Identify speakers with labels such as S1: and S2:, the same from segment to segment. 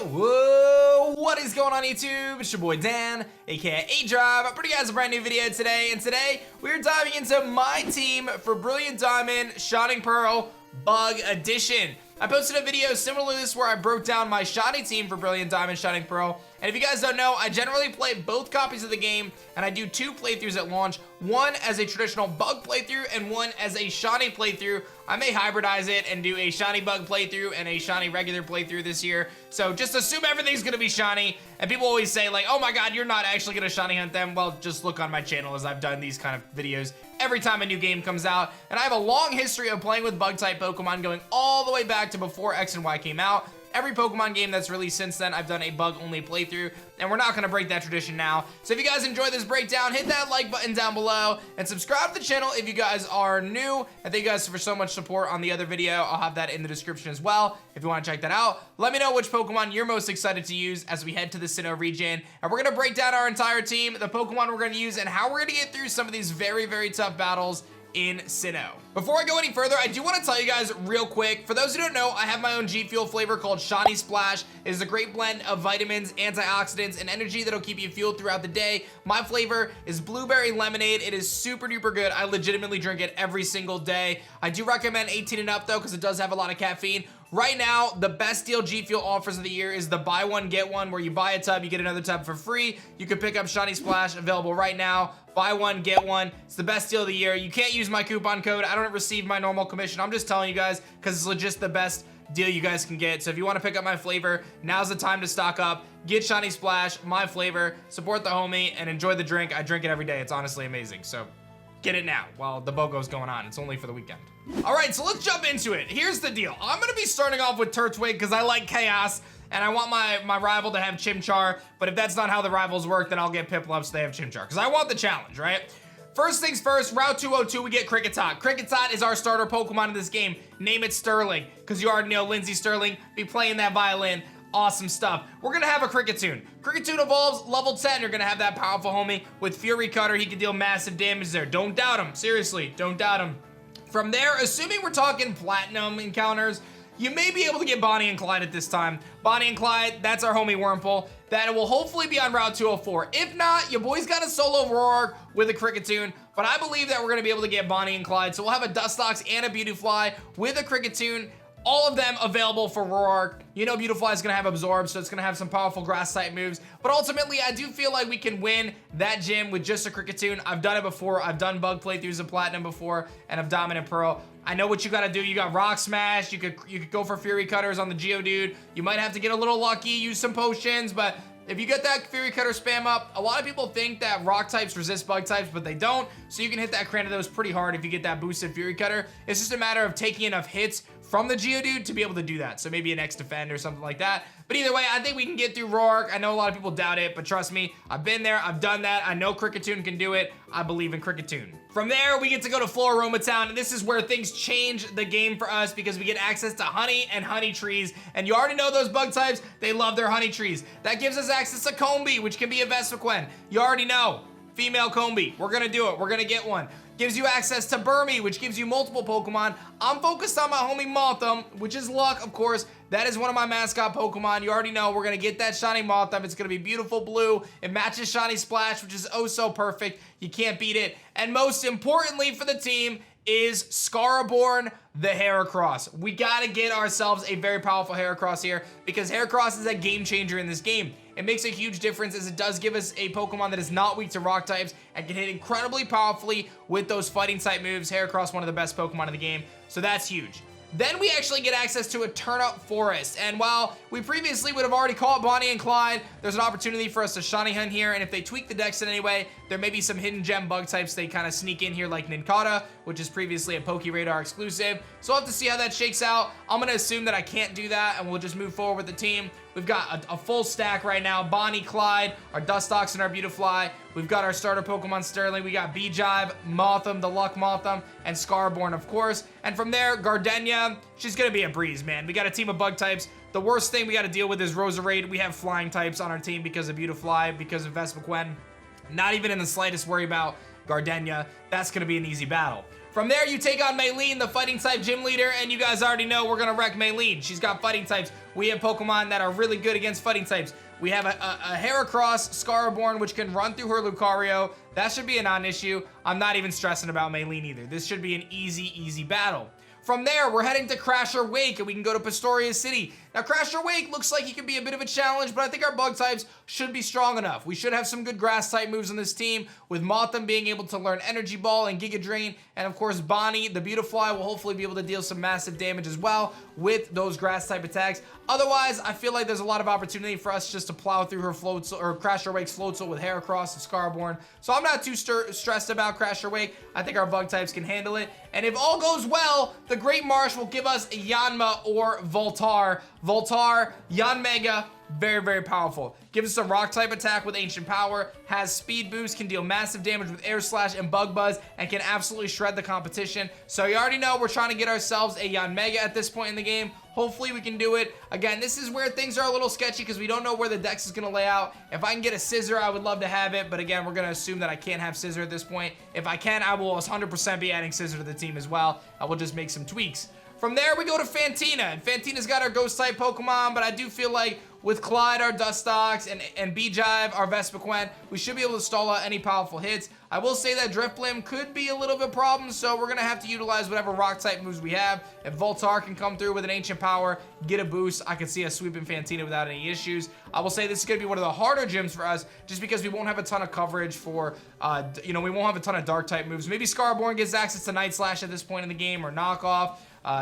S1: Whoa, what is going on YouTube? It's your boy Dan, aka aDrive. I'm bringing you guys a brand new video today, and today we're diving into my team for Brilliant Diamond Shining Pearl Bug Edition. I posted a video similar to this where I broke down my shiny team for Brilliant Diamond Shining Pearl, and if you guys don't know, I generally play both copies of the game, and I do 2 playthroughs at launch, one as a traditional bug playthrough and one as a shiny playthrough. I may hybridize it and do a shiny bug playthrough and a shiny regular playthrough this year, so just assume everything's gonna be shiny. And people always say like, oh my god, you're not actually gonna shiny hunt them. Well, just look on my channel as I've done these kind of videos every time a new game comes out, and I have a long history of playing with bug type Pokemon going all the way back to before X and Y came out. Every Pokemon game that's released since then, I've done a bug-only playthrough, and we're not going to break that tradition now. So if you guys enjoy this breakdown, hit that like button down below, and subscribe to the channel if you guys are new. And thank you guys for so much support on the other video. I'll have that in the description as well if you want to check that out. Let me know which Pokemon you're most excited to use as we head to the Sinnoh region. And we're going to break down our entire team, the Pokemon we're going to use, and how we're going to get through some of these very, very tough battles in Sinnoh. Before I go any further, I do want to tell you guys real quick, for those who don't know, I have my own G Fuel flavor called Shiny Splash. It is a great blend of vitamins, antioxidants, and energy that'll keep you fueled throughout the day. My flavor is blueberry lemonade. It is super duper good. I legitimately drink it every single day. I do recommend 18 and up though, because it does have a lot of caffeine. Right now, the best deal G Fuel offers of the year is the buy one, get one, where you buy a tub, you get another tub for free. You can pick up Shiny Splash, available right now. Buy one, get one. It's the best deal of the year. You can't use my coupon code. I don't receive my normal commission. I'm just telling you guys because it's legit the best deal you guys can get. So if you want to pick up my flavor, now's the time to stock up. Get Shiny Splash, my flavor, support the homie, and enjoy the drink. I drink it every day. It's honestly amazing. So get it now while the BOGO's going on. It's only for the weekend. All right, so let's jump into it. Here's the deal. I'm going to be starting off with Turtwig because I like chaos, and I want my rival to have Chimchar, but if that's not how the rivals work, then I'll get Piplup so they have Chimchar, because I want the challenge, right? First things first, Route 202, we get Kricketot. Kricketot is our starter Pokemon in this game. Name it Sterling, because you already know Lindsay Sterling be playing that violin. Awesome stuff. We're gonna have a Kricketune. Kricketune evolves level 10. You're gonna have that powerful homie with Fury Cutter. He can deal massive damage there. Don't doubt him. Seriously, don't doubt him. From there, assuming we're talking platinum encounters, you may be able to get Bonnie and Clyde at this time. Bonnie and Clyde, that's our homie Wurmple. That will hopefully be on Route 204. If not, your boy's got a solo Roark with a Kricketune, but I believe that we're gonna be able to get Bonnie and Clyde. So we'll have a Dustox and a Beautifly with a Kricketune. All of them available for Roark. You know Beautifly is going to have Absorb, so it's going to have some powerful grass type moves. But ultimately, I do feel like we can win that gym with just a Kricketune. I've done it before. I've done bug playthroughs of Platinum before and of Diamond and Pearl. I know what you got to do. You got Rock Smash. You could go for Fury Cutters on the Geodude. You might have to get a little lucky, use some potions, but if you get that Fury Cutter spam up, a lot of people think that rock types resist bug types, but they don't. So you can hit that Cranidos pretty hard if you get that boosted Fury Cutter. It's just a matter of taking enough hits from the Geodude to be able to do that. So maybe an X Defend or something like that. But either way, I think we can get through Roark. I know a lot of people doubt it, but trust me, I've been there, I've done that. I know Kricketune can do it. I believe in Kricketune. From there, we get to go to Flora, Roma Town, and this is where things change the game for us because we get access to honey and honey trees. And you already know those bug types, they love their honey trees. That gives us access to Combee, which can be a Vespiquen. You already know. Female Combee. We're gonna do it. We're gonna get one. Gives you access to Burmy, which gives you multiple Pokemon. I'm focused on my homie Mothim, which is luck, of course. That is one of my mascot Pokemon. You already know we're gonna get that shiny Mothim. It's gonna be beautiful blue. It matches Shiny Splash, which is oh so perfect. You can't beat it. And most importantly for the team is Scaraborn, the Heracross. We gotta get ourselves a very powerful Heracross here because Heracross is a game changer in this game. It makes a huge difference as it does give us a Pokemon that is not weak to rock types and can hit incredibly powerfully with those fighting type moves. Heracross, one of the best Pokemon in the game, so that's huge. Then we actually get access to a Turnip Forest, and while we previously would have already caught Bonnie and Clyde, there's an opportunity for us to shiny hunt here, and if they tweak the dex in any way, there may be some hidden gem bug types they kind of sneak in here like Nincada, which is previously a PokeRadar exclusive, so we'll have to see how that shakes out. I'm going to assume that I can't do that, and we'll just move forward with the team. We've got a full stack right now. Bonnie, Clyde, our Dustox, and our Beautifly. We've got our starter Pokemon Sterling. We got Beejive, Mothim, the Luck Mothim, and Scaraborn, of course. And from there, Gardenia. She's going to be a breeze, man. We got a team of bug types. The worst thing we got to deal with is Roserade. We have flying types on our team because of Beautifly, because of Vespiquen. Not even in the slightest worry about Gardenia. That's going to be an easy battle. From there, you take on Maylene, the fighting type gym leader, and you guys already know we're gonna wreck Maylene. She's got fighting types. We have Pokemon that are really good against fighting types. We have a Heracross Scaraborn, which can run through her Lucario. That should be a non-issue. I'm not even stressing about Maylene either. This should be an easy battle. From there, we're heading to Crasher Wake, and we can go to Pastoria City. Now, Crasher Wake looks like he could be a bit of a challenge, but I think our bug types should be strong enough. We should have some good grass type moves on this team, with Mothim being able to learn Energy Ball and Giga Drain, and of course, Bonnie, the Beautifly, will hopefully be able to deal some massive damage as well with those grass type attacks. Otherwise, I feel like there's a lot of opportunity for us just to plow through her Floatzel, or Crasher Wake's Floatzel with Heracross and Scaraborn. So I'm not too stressed about Crasher Wake. I think our bug types can handle it. And if all goes well, the Great Marsh will give us Yanma or Voltar. Voltar, Yanmega, very powerful. Gives us a rock type attack with ancient power, has speed boost, can deal massive damage with air slash and bug buzz, and can absolutely shred the competition. So you already know we're trying to get ourselves a Yanmega at this point in the game. Hopefully we can do it. Again, this is where things are a little sketchy because we don't know where the dex is going to lay out. If I can get a Scissor, I would love to have it. But again, we're going to assume that I can't have Scissor at this point. If I can, I will 100% be adding Scissor to the team as well. I will just make some tweaks. From there, we go to Fantina, and Fantina's got our Ghost-type Pokemon, but I do feel like with Clyde, our Dustox, and Beejive, our Vespiquen, we should be able to stall out any powerful hits. I will say that Drifblim could be a little bit of a problem, so we're going to have to utilize whatever Rock-type moves we have. If Voltar can come through with an Ancient Power, get a boost, I can see us sweeping Fantina without any issues. I will say this is going to be one of the harder gyms for us, just because we won't have a ton of coverage for, we won't have a ton of Dark-type moves. Maybe Scaraborn gets access to Night Slash at this point in the game, or Knockoff.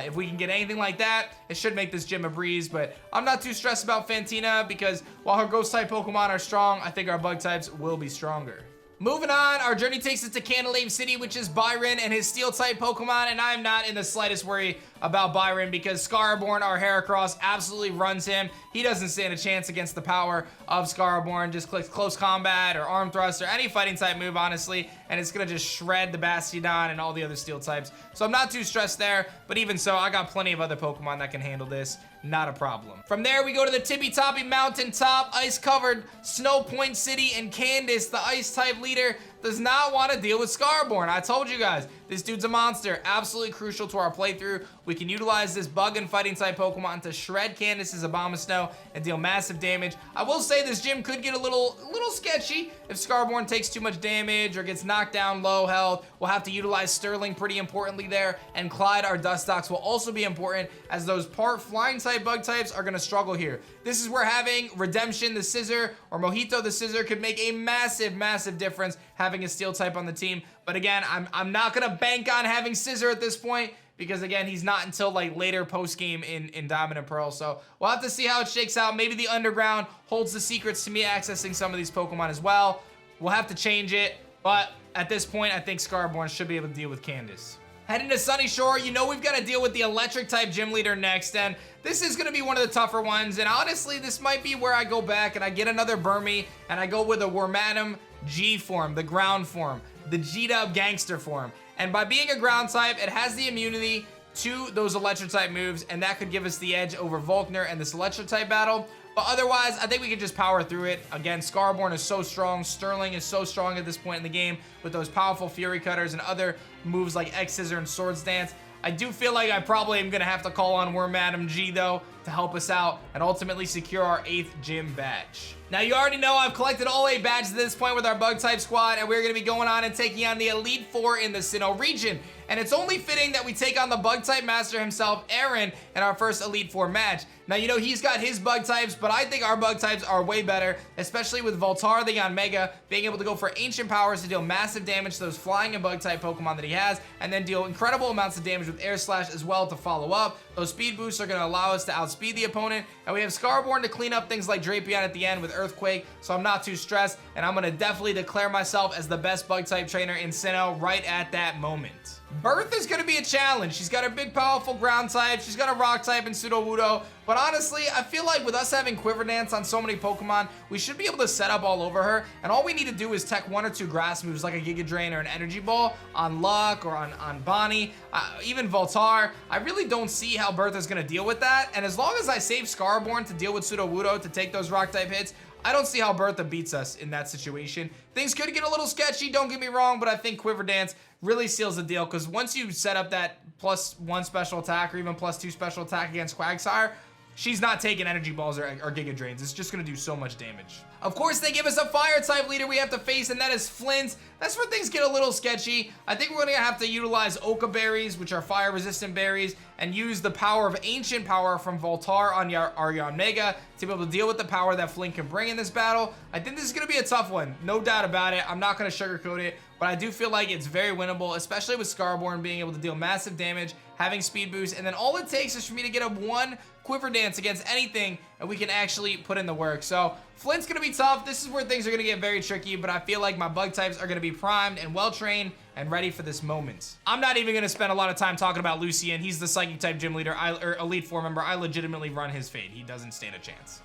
S1: If we can get anything like that, it should make this gym a breeze, but I'm not too stressed about Fantina because while her Ghost-type Pokemon are strong, I think our Bug types will be stronger. Moving on, our journey takes us to Canary City, which is Byron and his Steel-type Pokemon, and I'm not in the slightest worry about Byron because Scaraborn, our Heracross, absolutely runs him. He doesn't stand a chance against the power of Scaraborn. Just clicks Close Combat or Arm Thrust or any fighting-type move, honestly, and it's going to just shred the Bastiodon and all the other Steel types. So I'm not too stressed there, but even so, I got plenty of other Pokemon that can handle this. Not a problem. From there, we go to the Tippy-Toppy Mountaintop, ice-covered Snow Point City, and Candace, the Ice-type leader, does not want to deal with Scaraborn. I told you guys, this dude's a monster. Absolutely crucial to our playthrough. We can utilize this bug and fighting type Pokemon to shred Candace's Abomasnow and deal massive damage. I will say this gym could get a little sketchy if Scaraborn takes too much damage or gets knocked down low health. We'll have to utilize Sterling pretty importantly there, and Clyde, our Dustox, will also be important as those part flying type bug types are going to struggle here. This is where having Redemption the Scissor or Mojito the Scissor could make a massive difference having a Steel type on the team. But again, I'm not going to bank on having Scissor at this point because again, he's not until like later post game in Diamond and Pearl. So we'll have to see how it shakes out. Maybe the Underground holds the secrets to me accessing some of these Pokemon as well. We'll have to change it, but at this point, I think Scaraborn should be able to deal with Candace. Heading to Sunny Shore, you know we've got to deal with the electric type gym leader next, and this is going to be one of the tougher ones, and honestly, this might be where I go back and I get another Burmy, and I go with a Wormadam G form, the ground form, the G-Dub gangster form. And by being a ground type, it has the immunity to those electric type moves, and that could give us the edge over Volkner and this electric type battle. But otherwise, I think we can just power through it. Again, Scaraborn is so strong. Sterling is so strong at this point in the game with those powerful Fury Cutters and other moves like X-Scissor and Swords Dance. I do feel like I probably am going to have to call on Wormadam G, though, to help us out and ultimately secure our 8th gym badge. Now, you already know I've collected all 8 badges at this point with our Bug-type squad, and we're going to be going on and taking on the Elite Four in the Sinnoh region. And it's only fitting that we take on the Bug-type master himself, Aaron, in our first Elite Four match. Now, you know, he's got his bug types, but I think our bug types are way better, especially with Voltar, the Yanmega, being able to go for ancient powers to deal massive damage to those flying and bug type Pokemon that he has, and then deal incredible amounts of damage with Air Slash as well to follow up. Those speed boosts are going to allow us to outspeed the opponent, and we have Scaraborn to clean up things like Drapion at the end with Earthquake, so I'm not too stressed, and I'm going to definitely declare myself as the best bug type trainer in Sinnoh right at that moment. Birth is going to be a challenge. She's got a big, powerful ground type. She's got a rock type in Sudowoodo. But honestly, I feel like with us having Quiver Dance on so many Pokemon, we should be able to set up all over her. And all we need to do is tech 1 or 2 grass moves like a Giga Drain or an Energy Ball on Luck or on Bonnie, even Voltar. I really don't see how Birth is going to deal with that. And as long as I save Scaraborn to deal with Sudowoodo to take those rock type hits, I don't see how Bertha beats us in that situation. Things could get a little sketchy, don't get me wrong, but I think Quiver Dance really seals the deal, because once you set up that +1 special attack or even +2 special attack against Quagsire, she's not taking energy balls or Giga Drains. It's just gonna do so much damage. Of course, they give us a fire type leader we have to face, and that is Flint. That's where things get a little sketchy. I think we're gonna have to utilize Oka berries, which are fire resistant berries, and use the power of ancient power from Voltar on our Yanmega to be able to deal with the power that Flint can bring in this battle. I think this is gonna be a tough one, no doubt about it. I'm not gonna sugarcoat it, but I do feel like it's very winnable, especially with Scarborn being able to deal massive damage, having speed boost, and then all it takes is for me to get a 1 Quiver Dance against anything, and we can actually put in the work. So Flint's gonna be tough. This is where things are gonna get very tricky, but I feel like my bug types are gonna be primed and well-trained and ready for this moment. I'm not even gonna spend a lot of time talking about Lucien. He's the Psychic type gym leader, or Elite Four member. I legitimately run his fate. He doesn't stand a chance.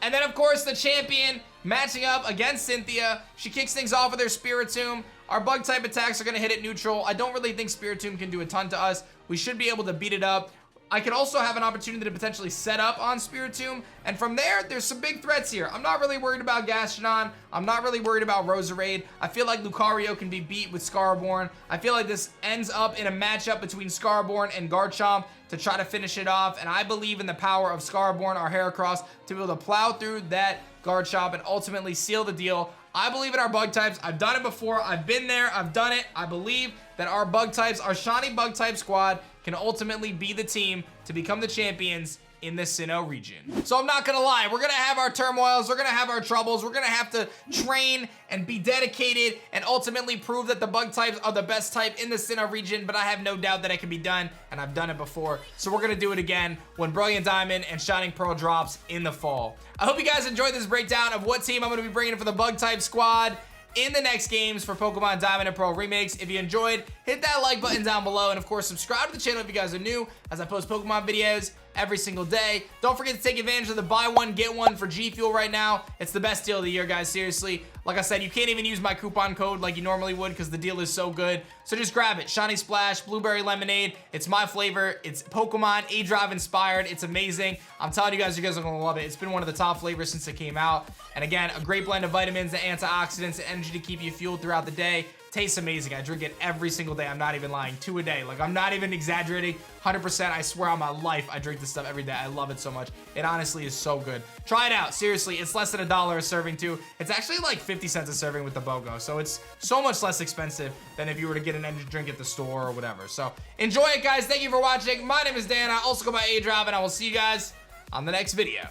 S1: And then, of course, the champion matching up against Cynthia. She kicks things off with her Spiritomb. Our bug type attacks are gonna hit it neutral. I don't really think Spiritomb can do a ton to us. We should be able to beat it up. I could also have an opportunity to potentially set up on Spiritomb, and from there, there's some big threats here. I'm not really worried about Gastrodon. I'm not really worried about Roserade. I feel like Lucario can be beat with Scarborn. I feel like this ends up in a matchup between Scarborn and Garchomp to try to finish it off, and I believe in the power of Scarborn, our Heracross, to be able to plow through that Garchomp and ultimately seal the deal. I believe in our bug types. I've done it before. I've been there. I've done it. I believe that our bug types, our shiny bug type squad, can ultimately be the team to become the champions in the Sinnoh region. So I'm not gonna lie, we're gonna have our turmoils, we're gonna have our troubles, we're gonna have to train and be dedicated and ultimately prove that the bug types are the best type in the Sinnoh region, but I have no doubt that it can be done, and I've done it before. So we're gonna do it again when Brilliant Diamond and Shining Pearl drops in the fall. I hope you guys enjoyed this breakdown of what team I'm gonna be bringing in for the bug type squad in the next games for Pokemon Diamond and Pearl Remakes. If you enjoyed, hit that like button down below, and of course subscribe to the channel if you guys are new, as I post Pokemon videos every single day. Don't forget to take advantage of the buy one get one for G Fuel right now. It's the best deal of the year, guys, seriously. Like I said, you can't even use my coupon code like you normally would because the deal is so good. So just grab it. Shiny Splash, Blueberry Lemonade. It's my flavor. It's Pokemon aDrive inspired. It's amazing. I'm telling you guys are gonna love it. It's been one of the top flavors since it came out. And again, a great blend of vitamins and antioxidants and energy to keep you fueled throughout the day. Tastes amazing. I drink it every single day. I'm not even lying. 2 a day. Like, I'm not even exaggerating. 100%. I swear on my life, I drink this stuff every day. I love it so much. It honestly is so good. Try it out. Seriously, it's less than $1 a serving too. It's actually like 50 cents a serving with the BOGO. So it's so much less expensive than if you were to get an energy drink at the store or whatever. So enjoy it, guys. Thank you for watching. My name is Dan. I also go by aDrive, and I will see you guys on the next video.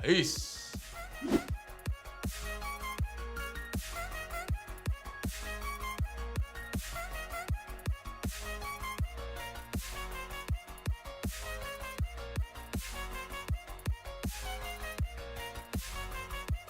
S1: Peace.